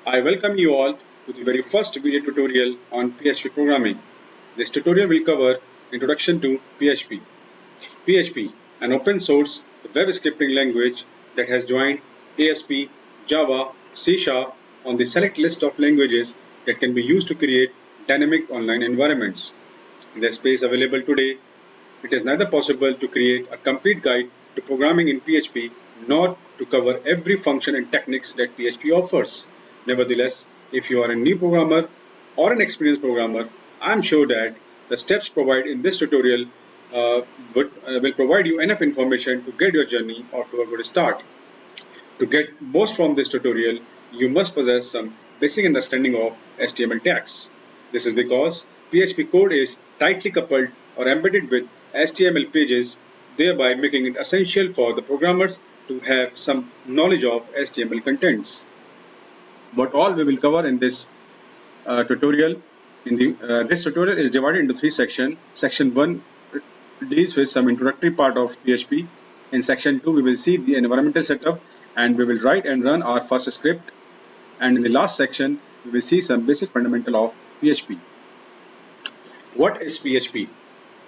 I welcome you all to the very first video tutorial on PHP programming. This tutorial will cover Introduction to PHP. PHP, an open source web scripting language that has joined ASP, Java, C Sharp on the select list of languages that can be used to create dynamic online environments. In the space available today, it is neither possible to create a complete guide to programming in PHP nor to cover every function and techniques that PHP offers. Nevertheless, if you are a new programmer or an experienced programmer, I am sure that the steps provided in this tutorial will provide you enough information to get your journey off to a good start. To get most from this tutorial, you must possess some basic understanding of HTML tags. This is because PHP code is tightly coupled or embedded with HTML pages, thereby making it essential for the programmers to have some knowledge of HTML contents. What all we will cover in this tutorial. This tutorial is divided into three sections. Section 1 deals with some introductory part of PHP. In section 2, we will see the environmental setup and we will write and run our first script. And in the last section, we will see some basic fundamental of PHP. What is PHP?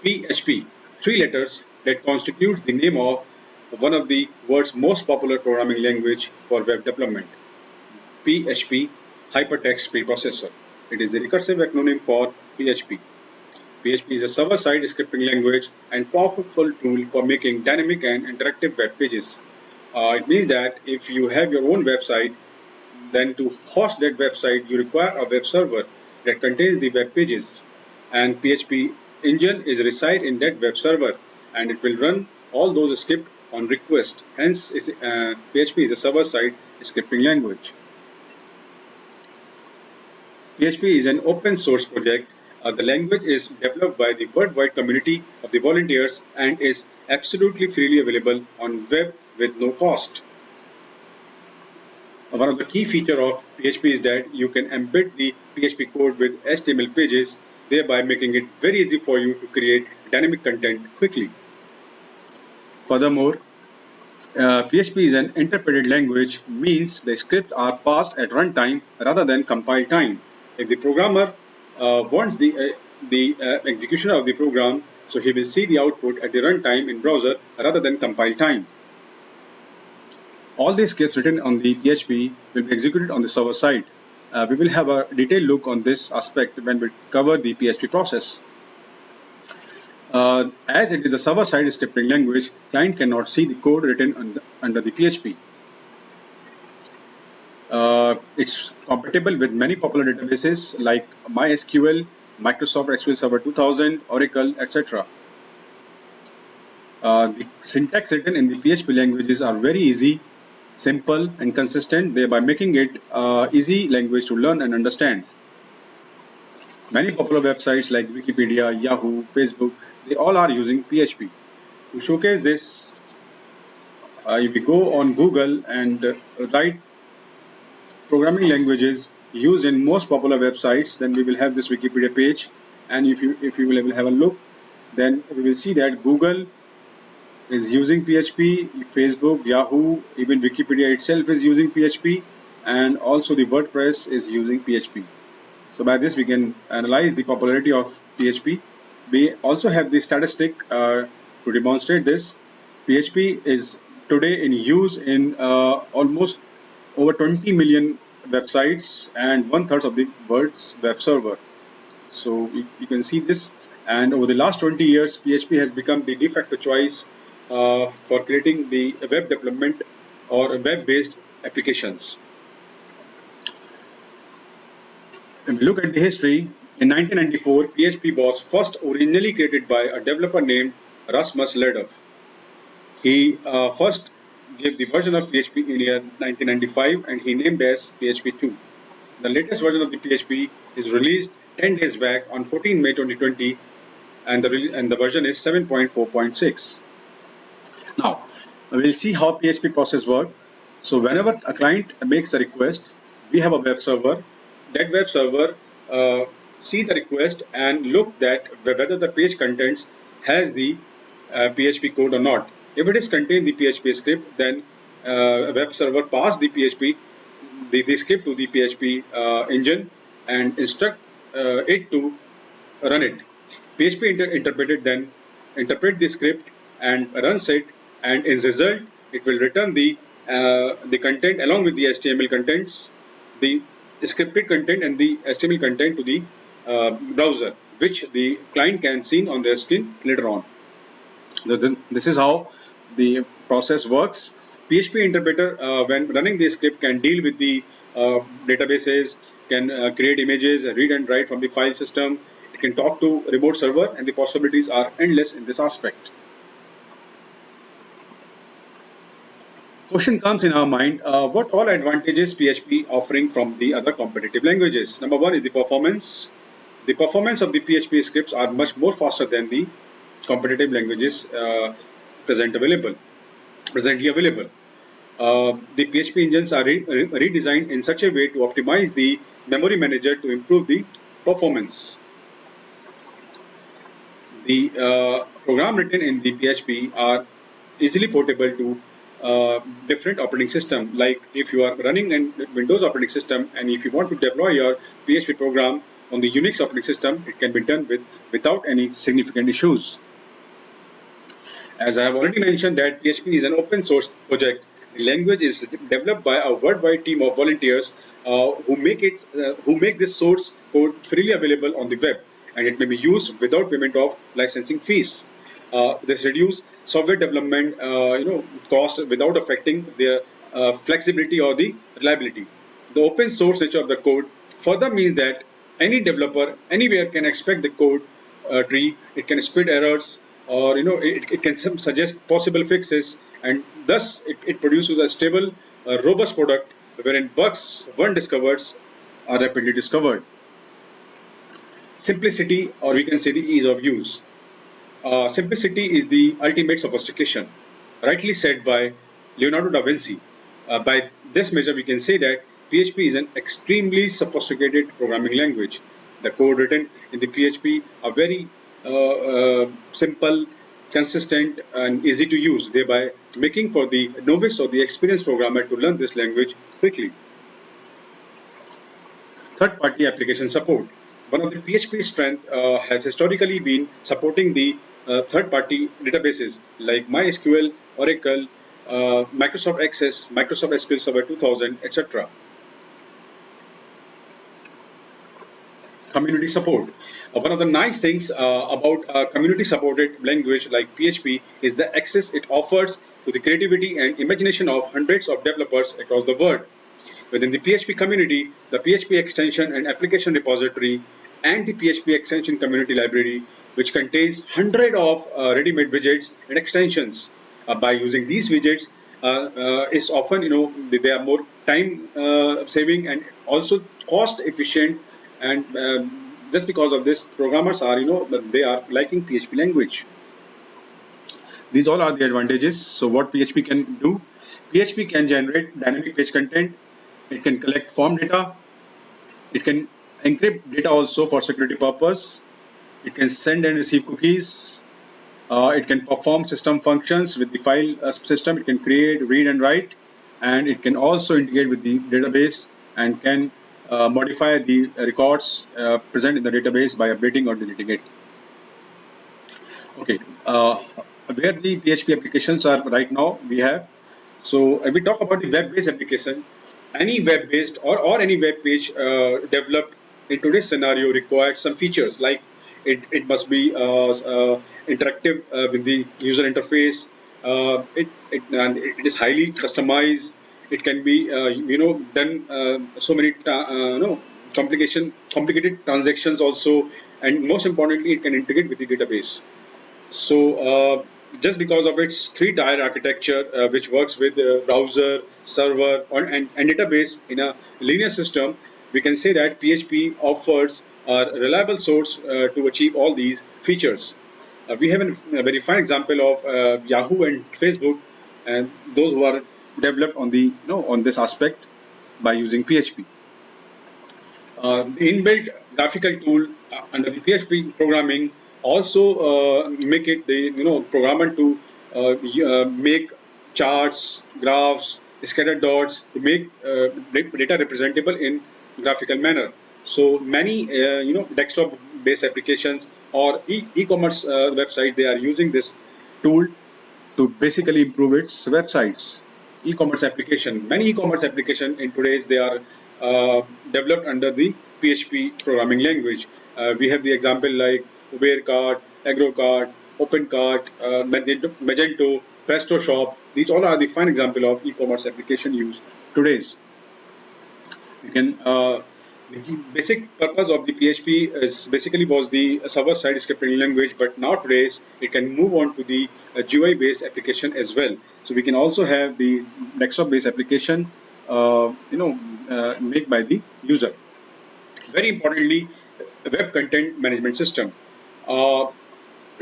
PHP, three letters that constitute the name of one of the world's most popular programming language for web development. PHP, Hypertext Preprocessor. It is a recursive acronym for PHP. PHP is a server-side scripting language and powerful tool for making dynamic and interactive web pages. It means that if you have your own website, then to host that website, you require a web server that contains the web pages. And PHP engine is reside in that web server, and it will run all those scripts on request. Hence, PHP is a server-side scripting language. PHP is an open source project. The language is developed by the worldwide community of the volunteers and is absolutely freely available on web with no cost. One of the key features of PHP is that you can embed the PHP code with HTML pages, thereby making it very easy for you to create dynamic content quickly. Furthermore, PHP is an interpreted language, means the scripts are passed at runtime rather than compile time. If the programmer wants the execution of the program, so he will see the output at the runtime in browser rather than compile time. All these scripts written on the PHP will be executed on the server side. We will have a detailed look on this aspect when we cover the PHP process. As it is a server-side scripting language, client cannot see the code written under the PHP. It's compatible with many popular databases like MySQL, Microsoft SQL Server 2000, Oracle, etc. The syntax written in the PHP languages are very easy, simple, and consistent, thereby making it easy language to learn and understand. Many popular websites like Wikipedia, Yahoo, Facebook, they all are using PHP. To showcase this, if we go on Google and write programming languages used in most popular websites, then we will have this Wikipedia page. And if you will have a look, then we will see that Google is using PHP, Facebook, Yahoo, even Wikipedia itself is using PHP, and also the WordPress is using PHP. So by this we can analyze the popularity of PHP. We also have the statistic to demonstrate this. PHP is today in use in almost over 20 million websites and 1/3 of the world's web server. So you can see this, and over the last 20 years, PHP has become the de facto choice for creating the web development or web-based applications. If we look at the history, in 1994, PHP was first originally created by a developer named Rasmus Lerdouf. He first gave the version of PHP in year 1995 and he named as PHP 2. The latest version of the PHP is released 10 days back on 14 May 2020 and the version is 7.4.6. Now, we'll see how PHP process works. So whenever a client makes a request, we have a web server. That web server see the request and look that whether the page contents has the PHP code or not. If it is contain the PHP script, then web server pass the PHP the script to the PHP engine and instruct it to run it. PHP interpreted then interpret the script and runs it, and in result it will return the content along with the HTML contents, the scripted content and the HTML content to the browser, which the client can see on their screen later on. This is how the process works. PHP interpreter, when running the script, can deal with the databases, can create images, read and write from the file system. It can talk to remote server, and the possibilities are endless in this aspect. Question comes in our mind: what all advantages PHP offering from the other competitive languages? Number one is the performance. The performance of the PHP scripts are much more faster than the competitive languages presently available. The PHP engines are redesigned in such a way to optimize the memory manager to improve the performance. The program written in the PHP are easily portable to different operating system. Like if you are running in Windows operating system and if you want to deploy your PHP program on the Unix operating system, it can be done without any significant issues. As I have already mentioned that PHP is an open source project. The language is developed by a worldwide team of volunteers who make this source code freely available on the web, and it may be used without payment of licensing fees. This reduces software development cost without affecting their flexibility or the reliability. The open source nature of the code further means that any developer anywhere can expect the code tree. It can split errors, or it can suggest possible fixes, and thus it produces a stable, robust product wherein bugs once discovered are rapidly discovered. Simplicity, or we can say the ease of use. Simplicity is the ultimate sophistication, rightly said by Leonardo da Vinci. By this measure, we can say that PHP is an extremely sophisticated programming language. The code written in the PHP are very simple, consistent, and easy to use, thereby making for the novice or the experienced programmer to learn this language quickly. Third-party application support. One of the PHP strength has historically been supporting the third-party databases like MySQL, Oracle, Microsoft Access, Microsoft SQL Server 2000, etc. Community support. One of the nice things about a community supported language like PHP is the access it offers to the creativity and imagination of hundreds of developers across the world. Within the PHP community, the PHP extension and application repository and the PHP extension community library, which contains hundreds of ready-made widgets and extensions. By using these widgets, is often they are more time saving and also cost efficient, and just because of this, programmers are they are liking PHP language. These all are the advantages. So what PHP can do? PHP can generate dynamic page content. It can collect form data. It can encrypt data also for security purpose. It can send and receive cookies. It can perform system functions with the file system. It can create, read and write, and it can also integrate with the database and can modify the records present in the database by updating or deleting it. Okay, where the PHP applications are right now, we have. So if we talk about the web-based application, any web-based or any web page developed in today's scenario requires some features like it must be interactive with the user interface. And it is highly customized. It can be done so many complicated transactions also, and most importantly, it can integrate with the database. So just because of its three-tier architecture, which works with browser, server, and database in a linear system, we can say that PHP offers a reliable source to achieve all these features. We have a very fine example of Yahoo and Facebook, and those who are developed on the on this aspect by using PHP. The inbuilt graphical tool under the PHP programming also make it the programmer to make charts, graphs, scattered dots to make data representable in graphical manner. So many desktop based applications or e-commerce website, they are using this tool to basically improve its websites. E-commerce application, many e-commerce application in today's, they are developed under the PHP programming language. We have the example like UberCart, AgroCart, OpenCart, Magento, PrestaShop. These all are the fine example of e-commerce application used today's. You can the basic purpose of the PHP is basically was the server-side scripting language, but nowadays it can move on to the GUI-based application as well. So we can also have the desktop-based application, made by the user. Very importantly, web content management system. Uh,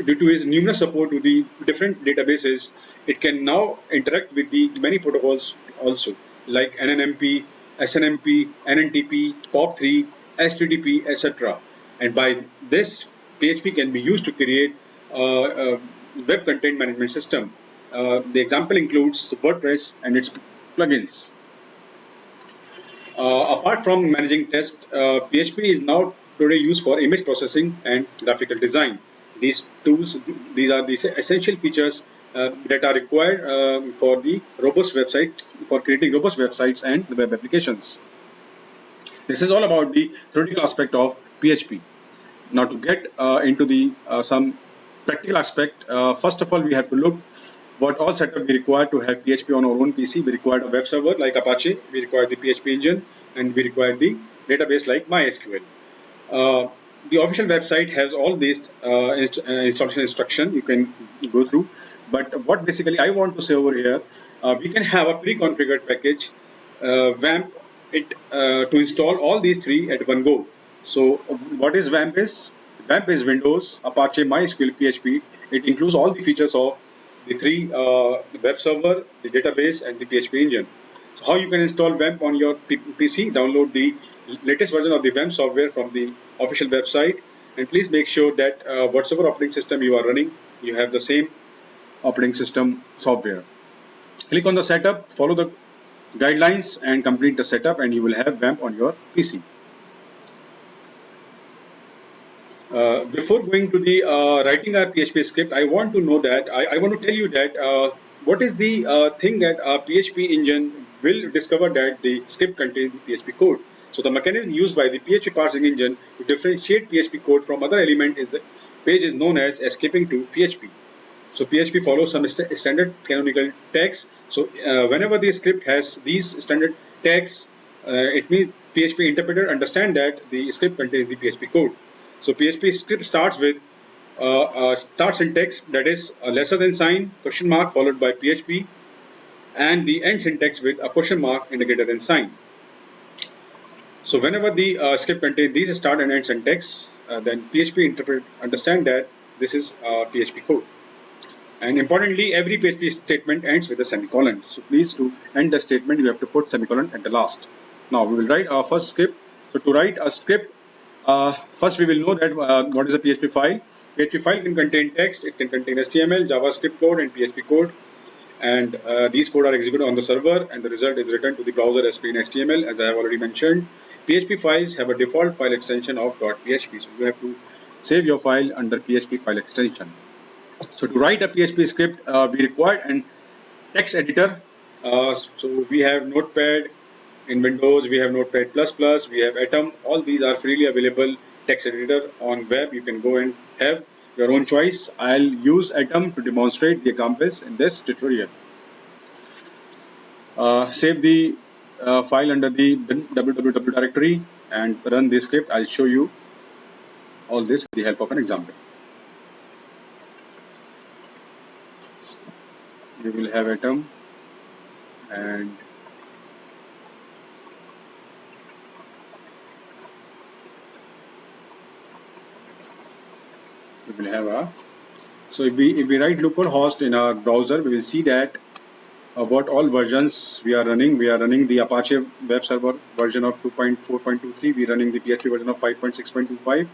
Due to its numerous support to the different databases, it can now interact with the many protocols also, like NNMP, SNMP, NNTP, POP3, HTTP, etc. And by this, PHP can be used to create a web content management system. The example includes WordPress and its plugins. Apart from managing tests, PHP is now today used for image processing and graphical design. These tools, these are the essential features that are required for the robust website, for creating robust websites and web applications. This is all about the theoretical aspect of PHP. Now, to get into the some practical aspect, first of all, we have to look what all setup we require to have PHP on our own PC. We require a web server like Apache, we require the PHP engine, and we require the database like MySQL. Uh, the official website has all these installation instruction you can go through. But what basically I want to say over here, we can have a pre-configured package, WAMP, to install all these three at one go. So what is WAMP is? WAMP is Windows, Apache, MySQL, PHP. It includes all the features of the three web server, the database, and the PHP engine. So how you can install WAMP on your PC? Download the latest version of the WAMP software from the official website, and please make sure that whatever operating system you are running, you have the same operating system software. Click on the setup, follow the guidelines, and complete the setup, and you will have WAMP on your PC. Before going to the writing our PHP script, I want to know that I want to tell you that what is the thing that our PHP engine will discover that the script contains the PHP code. So the mechanism used by the PHP parsing engine to differentiate PHP code from other element is the page is known as escaping to PHP. So PHP follows some standard canonical tags. So whenever the script has these standard tags, it means PHP interpreter understand that the script contains the PHP code. So PHP script starts with start syntax, that is a lesser than sign, question mark followed by PHP, and the end syntax with a question mark and a greater than sign. So whenever the script contains these start and end syntax, then PHP interpret understand that this is PHP code. And importantly, every PHP statement ends with a semicolon. So please, to end the statement, you have to put semicolon at the last. Now we will write our first script. So to write a script, first we will know that what is a PHP file. PHP file can contain text, it can contain HTML, JavaScript code, and PHP code. And these code are executed on the server, and the result is returned to the browser as plain HTML, as I have already mentioned. PHP files have a default file extension of .php. So you have to save your file under PHP file extension. So to write a PHP script, we require an text editor. So we have Notepad in Windows, we have Notepad++, we have Atom. All these are freely available text editor on web. You can go and have your own choice. I'll use Atom to demonstrate the examples in this tutorial. Save the file under the www directory and run the script. I'll show you all this with the help of an example. We will have Atom and we will have a. So if we write localhost in our browser, we will see that what all versions we are running. We are running the Apache web server version of 2.4.23. We are running the PHP version of 5.6.25,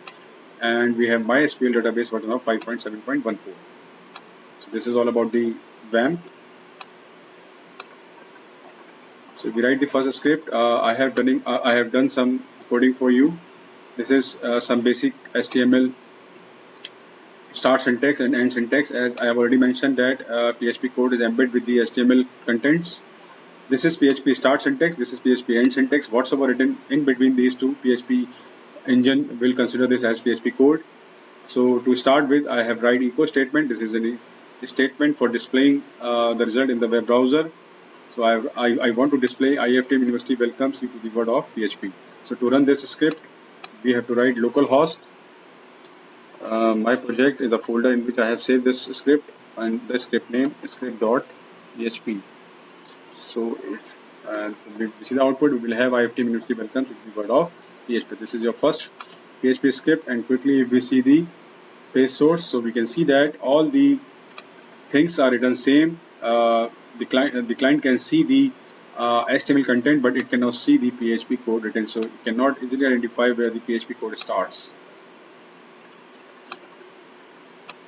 and we have MySQL database version of 5.7.14. So this is all about the WAMP. So we write the first script. I have done some coding for you. This is some basic HTML start syntax and end syntax. As I have already mentioned that PHP code is embedded with the HTML contents. This is PHP start syntax. This is PHP end syntax. Whatsoever written in between these two, PHP engine will consider this as PHP code. So to start with, I have write echo statement. This is a statement for displaying the result in the web browser. So I want to display IFTM University welcomes you to the world of PHP. So to run this script, we have to write localhost. My project is a folder in which I have saved this script, and the script name is script.php. So if we see the output, we will have IFTM University welcomes to the world of PHP. This is your first PHP script, and quickly if we see the page source, so we can see that all the things are written same. The client can see the HTML content, but it cannot see the PHP code written, so it cannot easily identify where the PHP code starts.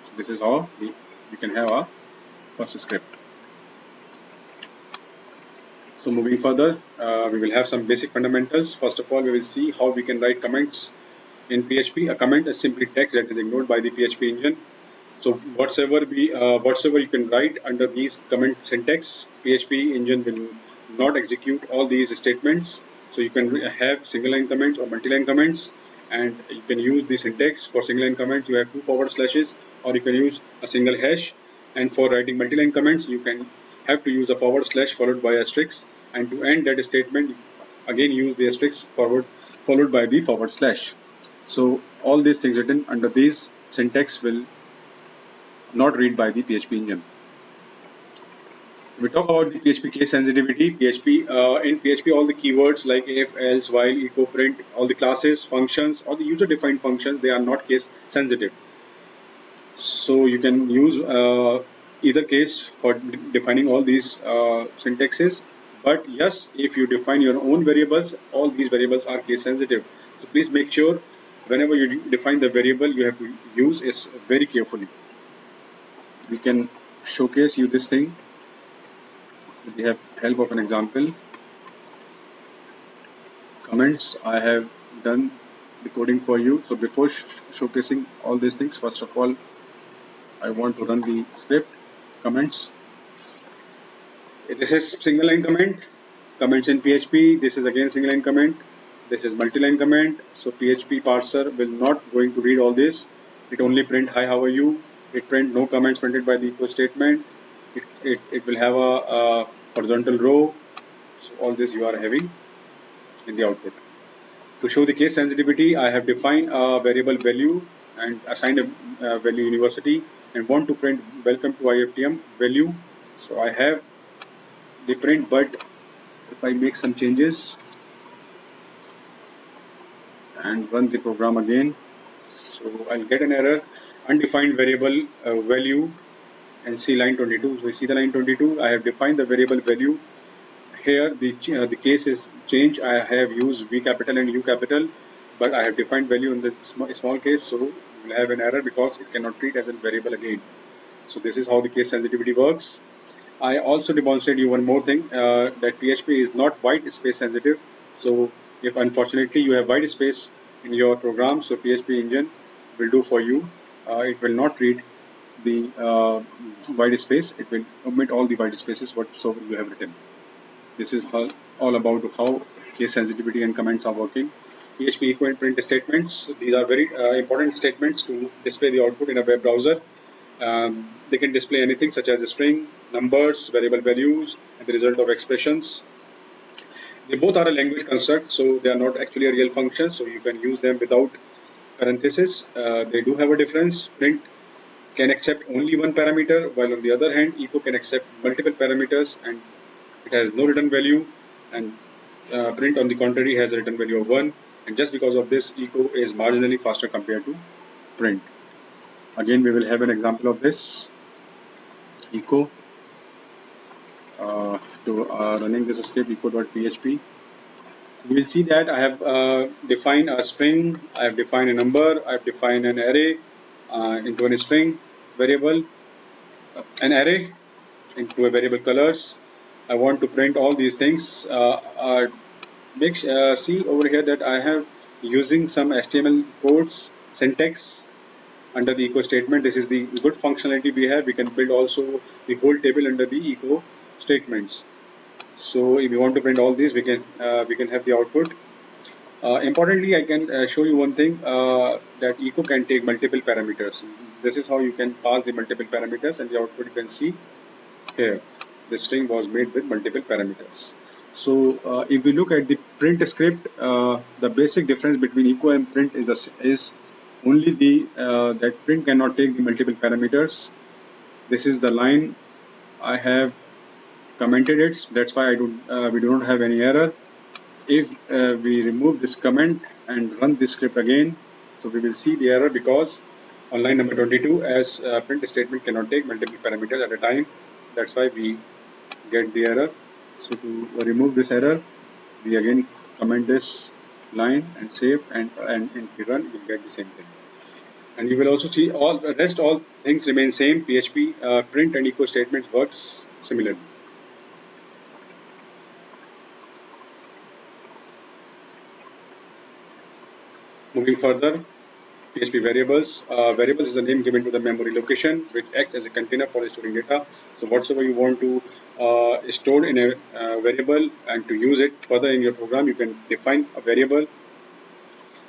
So this is how we can have a first script. So moving further, we will have some basic fundamentals. First of all, we will see how we can write comments in PHP. A comment is simply text that is ignored by the PHP engine. So whatsoever you can write under these comment syntax, PHP engine will not execute all these statements. So you can have single line comments or multi-line comments, and you can use the syntax for single line comments. You have 2 forward slashes, or you can use a single hash. And for writing multi-line comments, you can have to use a forward slash followed by asterisk. And to end that statement, again use the asterisk followed by the forward slash. So all these things written under these syntax will not read by the PHP engine. We talk about the PHP case sensitivity. In PHP, all the keywords like if, else, while, echo, print, all the classes, functions, all the user-defined functions, they are not case sensitive. So you can use either case for defining all these syntaxes. But yes, if you define your own variables, all these variables are case sensitive. So please make sure whenever you define the variable, you have to use it very carefully. We can showcase you this thing with the help of an example. Comments, I have done the coding for you. So before showcasing all these things, first of all, I want to run the script. Comments. This is single line comment. Comments in PHP. This is again single line comment. This is multi-line comment. So PHP parser will not going to read all this. It only print hi, how are you. It print no comments printed by the echo statement. It will have a horizontal row. So all this you are having in the output. To show the case sensitivity, I have defined a variable value and assigned a value university and want to print welcome to IFTM value. So I have the print, but if I make some changes and run the program again, so I'll get an error, undefined variable value, and see line 22. So you see the line 22, I have defined the variable value. Here the case is changed. I have used V capital and U capital, but I have defined value in the small case, so we'll have an error because it cannot treat as a variable again. So this is how the case sensitivity works. I also demonstrate you one more thing, that PHP is not white space sensitive. So if unfortunately you have white space in your program, so PHP engine will do for you. It will not read the white space. It will omit all the white spaces whatsoever you have written. This is all about how case sensitivity and comments are working. PHP echo and print statements. These are very important statements to display the output in a web browser. They can display anything such as a string, numbers, variable values, and the result of expressions. They both are a language construct, so they are not actually a real function, so you can use them without parentheses. They do have a difference. Print can accept only one parameter, while on the other hand, echo can accept multiple parameters and it has no return value, and print on the contrary has a return value of 1, and just because of this, echo is marginally faster compared to print. Again, we will have an example of this. Echo running this script echo.php. We will see that I have defined a string, I have defined a number, I have defined an array into a string variable, an array into a variable colors, I want to print all these things. See over here that I have using some HTML codes syntax under the echo statement. This is the good functionality we have. We can build also the whole table under the echo statements. So if you want to print all these, we can have the output. Importantly, I can show you one thing, that echo can take multiple parameters. This is how you can pass the multiple parameters, and the output you can see here. The string was made with multiple parameters. So if we look at the print script, the basic difference between echo and print is only the that print cannot take the multiple parameters. This is the line I have commented it. That's why we do not have any error. If we remove this comment and run this script again, so we will see the error because on line number 22, as print statement cannot take multiple parameters at a time. That's why we get the error. So to remove this error, we again comment this line and save, and if we run, you'll get the same thing. And you will also see all things remain same. PHP print and echo statements works similarly. Moving further, PHP variables. Variables is a name given to the memory location which acts as a container for storing data. So whatsoever you want to store in a variable and to use it further in your program, you can define a variable.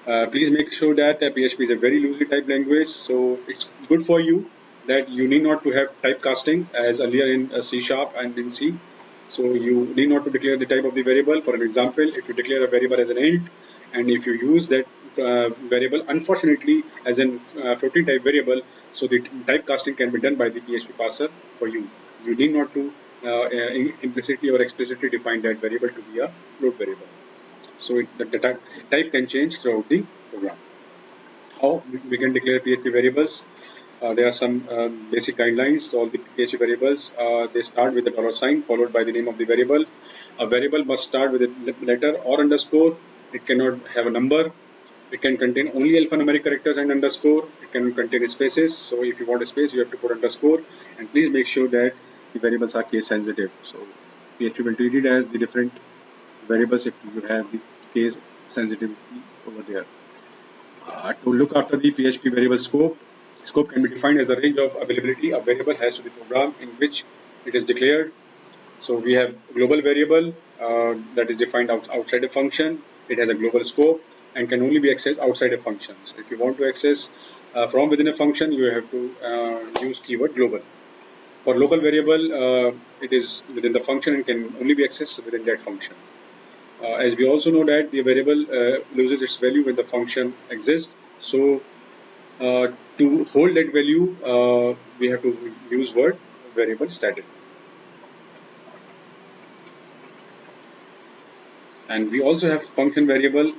Please make sure that PHP is a very loosely typed language, so it's good for you that you need not to have typecasting as earlier in C# and in C. So you need not to declare the type of the variable. For an example, if you declare a variable as an int, and if you use that variable, unfortunately, as an floating type variable, so the typecasting can be done by the PHP parser for you. You need not to implicitly or explicitly define that variable to be a float variable. So the type can change throughout the program. How we can declare PHP variables? There are some basic guidelines. All the PHP variables, they start with a $sign followed by the name of the variable. A variable must start with a letter or underscore. It cannot have a number. It can contain only alphanumeric characters and underscore. It can contain spaces. So if you want a space, you have to put underscore. And please make sure that the variables are case sensitive. So PHP will treat it as the different variables if you have the case sensitivity over there. To look after the PHP variable scope, scope can be defined as the range of availability a variable has to the program in which it is declared. So we have global variable that is defined outside a function. It has a global scope and can only be accessed outside a function. So if you want to access from within a function, you have to use keyword global. For local variable, it is within the function and can only be accessed within that function. As we also know that the variable loses its value when the function exists. So to hold that value, we have to use word variable static. And we also have function variable.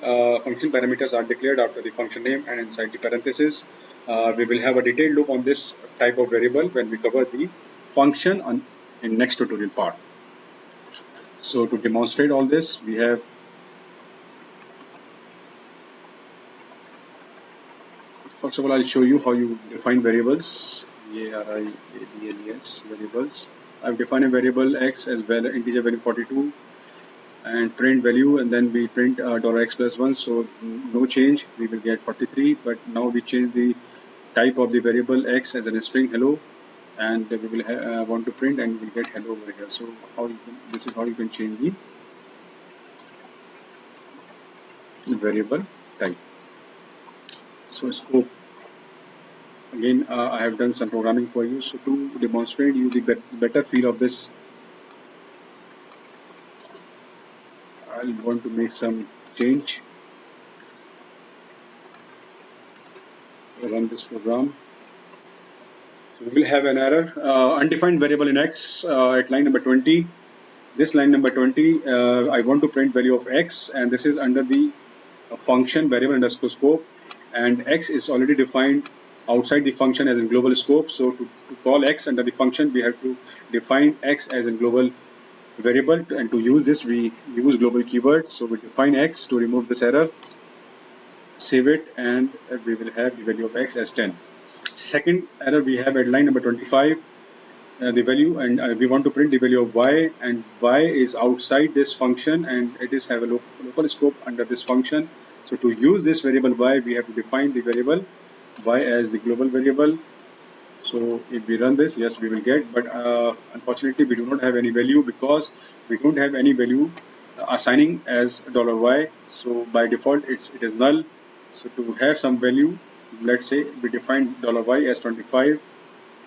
Function parameters are declared after the function name and inside the parenthesis. We will have a detailed look on this type of variable when we cover the function in next tutorial part. So to demonstrate all this, we have first of all, I'll show you how you define variables. Variables. I've defined a variable x as well, integer value 42, and print value, and then we print $x plus 1. So no change. We will get 43. But now we change the type of the variable x as a string hello, and we will want to print, and we will get hello over here. So this is how you can change the variable type. So scope. Again, I have done some programming for you. So to demonstrate you the better feel of this, I'll want to make some change. Run this program. So we will have an error. Undefined variable in x at line number 20. This line number 20, I want to print value of x, and this is under the function variable underscore scope, and x is already defined outside the function as in global scope. So to call x under the function, we have to define x as a global variable, and to use this we use global keyword. So we define x to remove this error, save it, and we will have the value of x as 10. Second error we have at line number 25. the value, and we want to print the value of y, and y is outside this function, and it is have a local scope under this function. So to use this variable y, we have to define the variable y as the global variable. So if we run this, yes, we will get, but unfortunately we do not have any value because we don't have any value assigning as $y. So by default it is null. So to have some value, let's say we define $y as 25.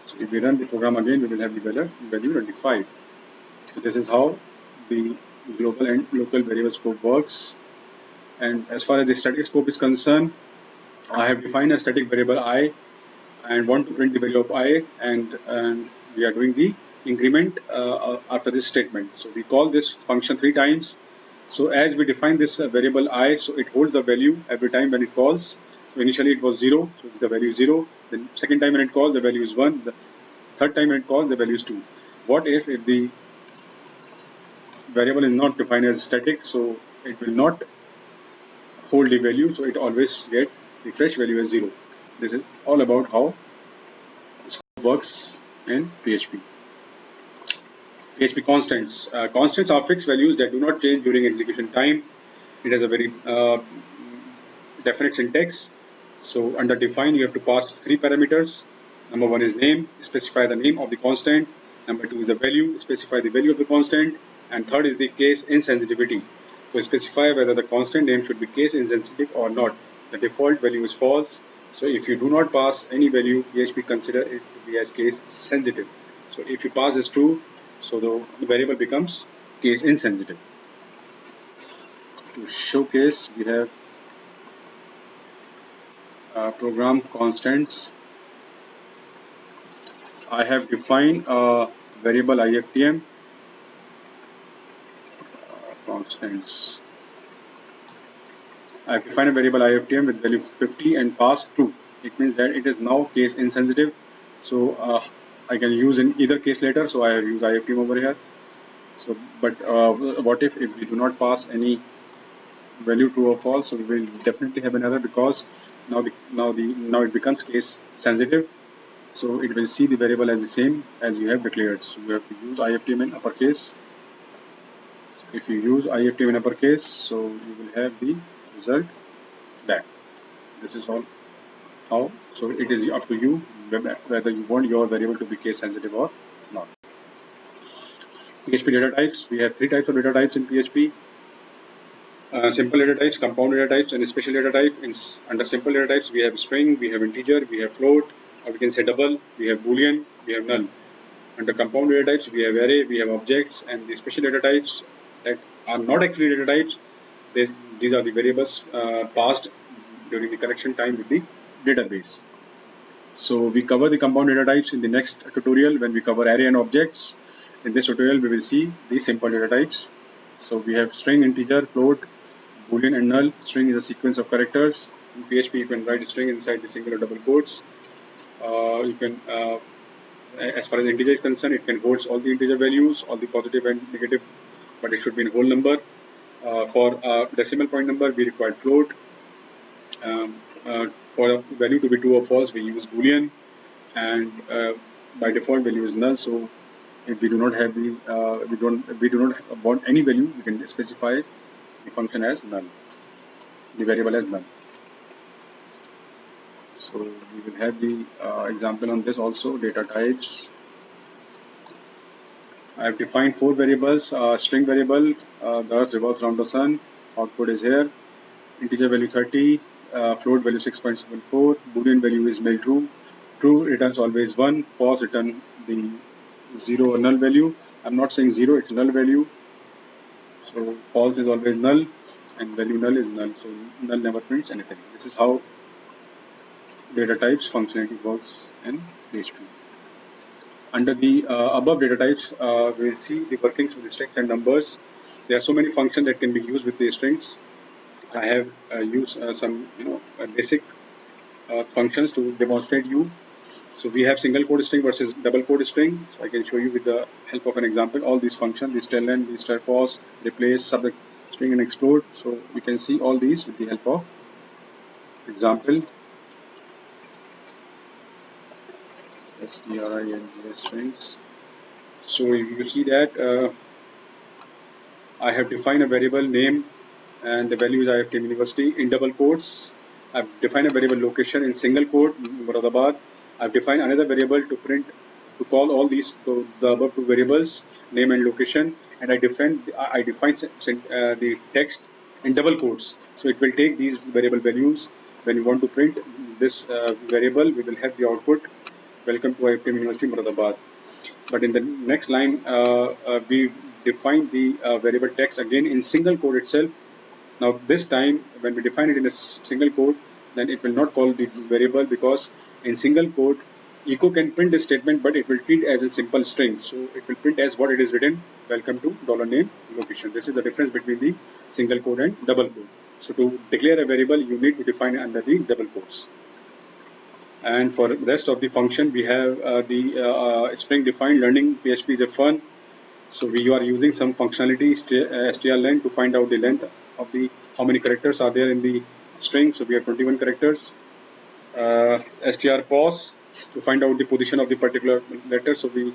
So if we run the program again, we will have the value 25. So this is how the global and local variable scope works. And as far as the static scope is concerned, I have defined a static variable I and want to print the value of I, and we are doing the increment after this statement. So we call this function 3 times. So as we define this variable I, so it holds the value every time when it calls. So initially it was 0, so the value is 0. Then second time when it calls, the value is 1. The third time when it calls, the value is 2. What if the variable is not defined as static, so it will not hold the value, so it always get the fresh value as 0. This is all about how scope works in PHP. PHP constants. Constants are fixed values that do not change during execution time. It has a very definite syntax. So under define, you have to pass 3 parameters. Number 1 is name, specify the name of the constant. Number 2 is the value, specify the value of the constant. And third is the case insensitivity. So specify whether the constant name should be case insensitive or not. The default value is false. So if you do not pass any value, PHP consider it to be as case sensitive. So if you pass as true, so the variable becomes case insensitive. To showcase, we have program constants. I have defined a variable IFTM constants. I have defined a variable IFTM with value 50 and passed true. It means that it is now case insensitive. So I can use in either case later. So I have used IFTM over here. So, but what if we do not pass any value true or false? So we will definitely have an error because now it becomes case sensitive. So it will see the variable as the same as you have declared. So you have to use IFTM in uppercase. If you use IFTM in uppercase, so you will have the result that. This is all how. So it is up to you whether you want your variable to be case sensitive or not. PHP data types. We have 3 types of data types in PHP. Simple data types, compound data types, and special data type. Under simple data types, we have string, we have integer, we have float, or we can say double, we have boolean, we have null. Under compound data types, we have array, we have objects, and the special data types that are not actually data types. These are the variables passed during the connection time with the database. So we cover the compound data types in the next tutorial when we cover array and objects. In this tutorial, we will see the simple data types. So we have string, integer, float, boolean, and null. String is a sequence of characters. In PHP, you can write a string inside the single or double quotes. As far as integer is concerned, it can hold all the integer values, all the positive and negative, but it should be in whole number. For decimal point number, we require float. For a value to be true or false, we use boolean, and by default value is null. So if we do not have the we do not want any value, we can specify the function as null, the variable as null. So we will have the example on this also. Data types. I have defined 4 variables. String variable, the earth revolves around the sun. Output is here. Integer value 30. Float value 6.74. Boolean value is male true. True returns always 1. False return the 0 or null value. I'm not saying 0, it's null value. So false is always null, and value null is null. So null never prints anything. This is how data types functionality works in PHP. Under the above data types, we will see the workings with the strings and numbers. There are so many functions that can be used with the strings. I have used some basic functions to demonstrate you. So we have single quote string versus double quote string. So I can show you with the help of an example all these functions: the stlen, the stir pause, replace, subject string, and explode. So you can see all these with the help of example. STRINGS strings. So you see that I have defined a variable name and the value is IFTM University in double quotes. I've defined a variable location in single quote, Moradabad. I've defined another variable to print, to call all these, the above two variables, name and location, and I define the text in double quotes. So it will take these variable values. When we want to print this variable, we will have the output, welcome to IFTM University, Moradabad. But in the next line, we define the variable text again in single quote itself. Now this time, when we define it in a single quote, then it will not call the variable, because in single quote, echo can print this statement, but it will treat as a simple string. So it will print as what it is written, welcome to $name location. This is the difference between the single quote and double quote. So to declare a variable, you need to define it under the double quotes. And for the rest of the function, we have the string defined learning PHP is a fun. So we are using some functionality strlen to find out the length of the how many characters are there in the string. So we have 21 characters. Str pause to find out the position of the particular letter. So we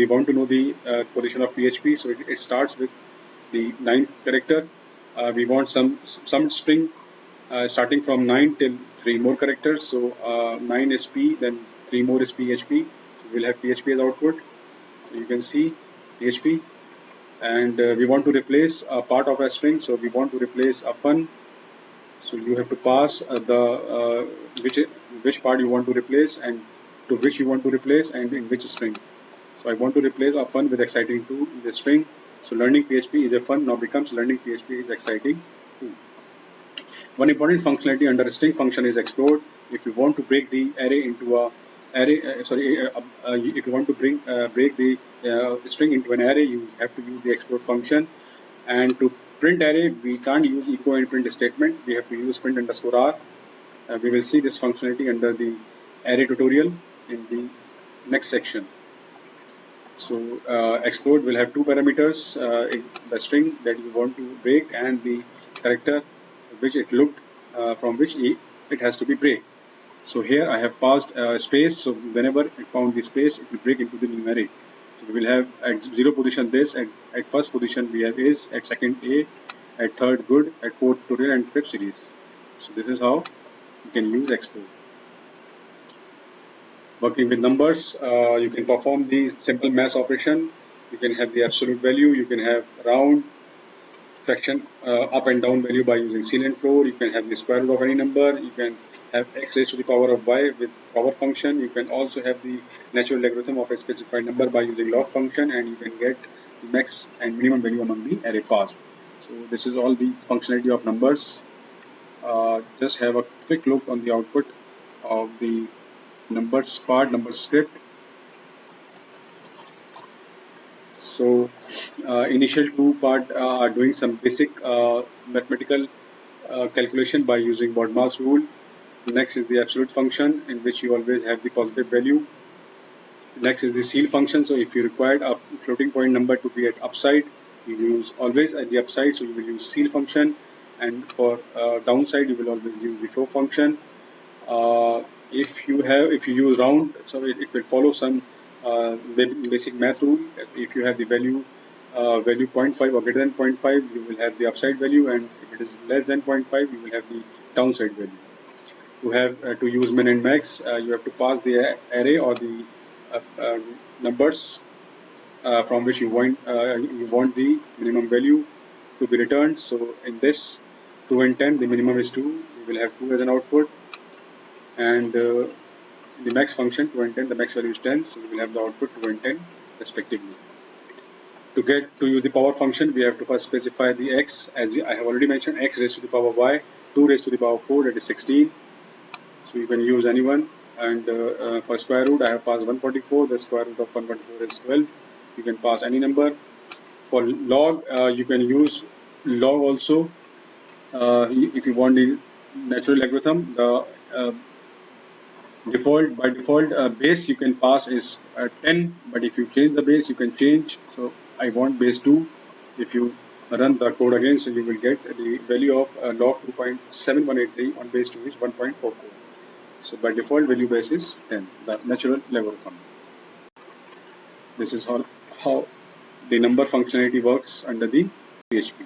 want to know the position of PHP. So it starts with the 9th character. We want some string starting from 9 till 3 more characters. So 9 is P, then 3 more is PHP. So we'll have PHP as output. So you can see PHP. And we want to replace a part of a string. So we want to replace a fun. So you have to pass the which part you want to replace, and to which you want to replace, and in which string. So I want to replace a fun with exciting 2 in the string. So learning PHP is a fun now becomes learning PHP is exciting 2. One important functionality under a string function is explode. If you want to break the array into a if you want to break the string into an array, you have to use the explode function. And to print array, we can't use echo and print statement. We have to use print underscore r. We will see this functionality under the array tutorial in the next section. So explode will have 2 parameters, in the string that you want to break and the character which it looked from which it has to be break. So here I have passed space. So whenever it found the space, it will break into the new array. So we will have at 0 position this, at first position we have is, at second A, at third good, at fourth tutorial, and fifth series. So this is how you can use explode. Working with numbers, you can perform the simple math operation. You can have the absolute value. You can have round, fraction, up and down value by using ceil and floor. You can have the square root of any number. You can have x raised to the power of y with power function. You can also have the natural logarithm of a specified number by using log function, and you can get the max and minimum value among the array passed. So this is all the functionality of numbers. Just have a quick look on the output of the numbers part, numbers script. So initial 2 part are doing some basic mathematical calculation by using BODMAS rule. Next is the absolute function, in which you always have the positive value. Next is the ceil function. So if you required a floating point number to be at upside, you use always at the upside, so you will use ceil function. And for downside, you will always use the flow function. If you use round, so it will follow some basic math rule. If you have the value 0.5 or greater than 0.5, you will have the upside value, and if it is less than 0.5, you will have the downside value. To use min and max, you have to pass the array or the numbers from which you want the minimum value to be returned. So in this 2 and 10, the minimum is 2. You will have 2 as an output, and the max function 2 and 10, the max value is 10. So we will have the output 2 and 10 respectively. To use the power function, we have to first specify the x, as I have already mentioned, x raised to the power y, 2 raised to the power 4, that is 16. So you can use any one. And for square root, I have passed 144. The square root of 144 is 12. You can pass any number. For log, you can use log also. If you want the natural logarithm, the by default base you can pass is 10, but if you change the base, you can change. So I want base 2. If you run the code again, so you will get the value of log 2.7183 on base 2 is 1.44. So by default value base is 10, the natural logarithm. This is all how the number functionality works under the PHP.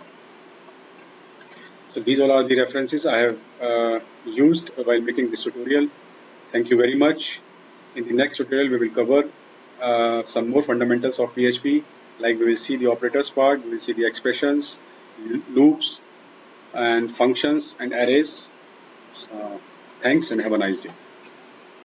So these all are the references I have used while making this tutorial. Thank you very much. In the next tutorial, we will cover some more fundamentals of PHP. Like we will see the operators part, we will see the expressions, loops, and functions and arrays. Thanks and have a nice day.